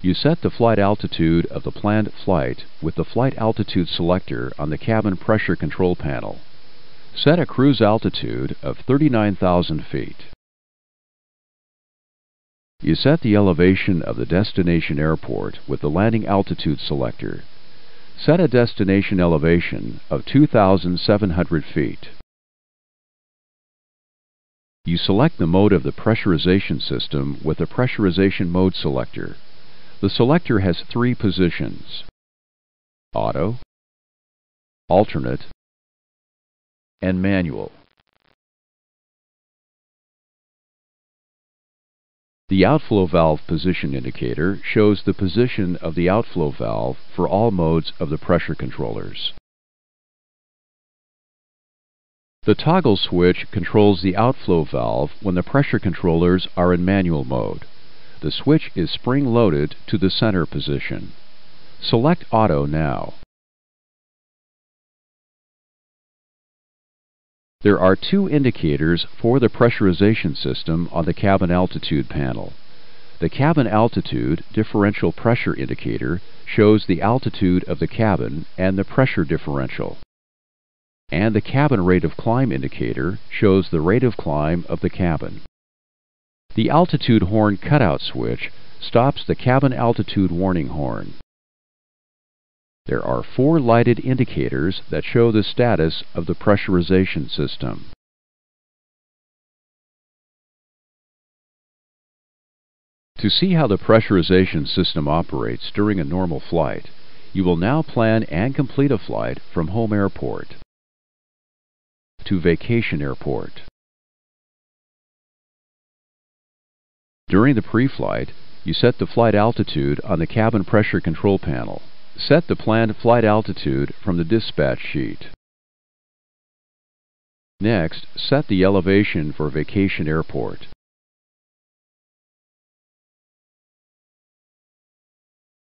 You set the flight altitude of the planned flight with the flight altitude selector on the cabin pressure control panel. Set a cruise altitude of 39,000 feet. You set the elevation of the destination airport with the landing altitude selector. Set a destination elevation of 2,700 feet. You select the mode of the pressurization system with the pressurization mode selector. The selector has three positions: auto, alternate, and manual. The outflow valve position indicator shows the position of the outflow valve for all modes of the pressure controllers. The toggle switch controls the outflow valve when the pressure controllers are in manual mode. The switch is spring-loaded to the center position. Select Auto now. There are two indicators for the pressurization system on the cabin altitude panel. The cabin altitude differential pressure indicator shows the altitude of the cabin and the pressure differential. And the cabin rate of climb indicator shows the rate of climb of the cabin. The altitude horn cutout switch stops the cabin altitude warning horn. There are four lighted indicators that show the status of the pressurization system. To see how the pressurization system operates during a normal flight, you will now plan and complete a flight from home airport to vacation airport. During the pre-flight, you set the flight altitude on the cabin pressure control panel. Set the planned flight altitude from the dispatch sheet. Next, set the elevation for vacation airport.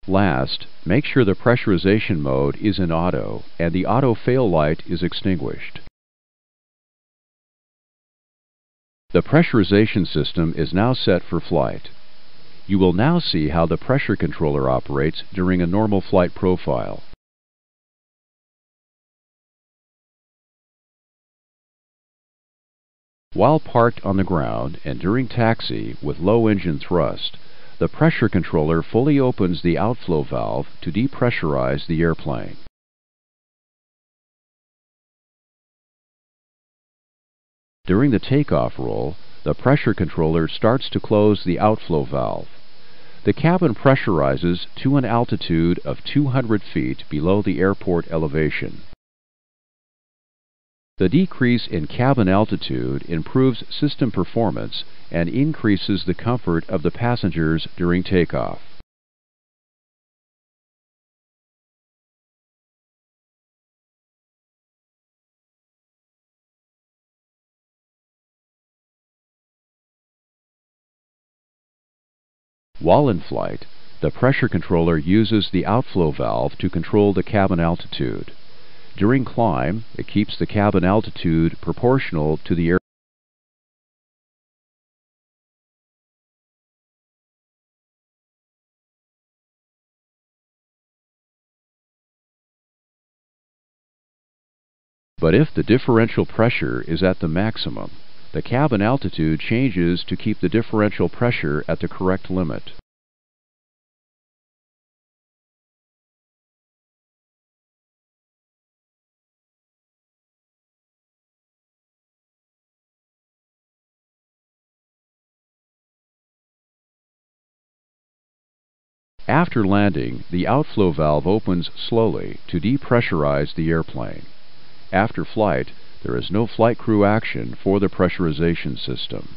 Last, make sure the pressurization mode is in auto and the auto fail light is extinguished. The pressurization system is now set for flight. You will now see how the pressure controller operates during a normal flight profile. While parked on the ground and during taxi with low engine thrust, the pressure controller fully opens the outflow valve to depressurize the airplane. During the takeoff roll, the pressure controller starts to close the outflow valve. The cabin pressurizes to an altitude of 200 feet below the airport elevation. The decrease in cabin altitude improves system performance and increases the comfort of the passengers during takeoff. While in flight, the pressure controller uses the outflow valve to control the cabin altitude. During climb, it keeps the cabin altitude proportional to the air. But if the differential pressure is at the maximum, the cabin altitude changes to keep the differential pressure at the correct limit. After landing, the outflow valve opens slowly to depressurize the airplane. After flight, there is no flight crew action for the pressurization system.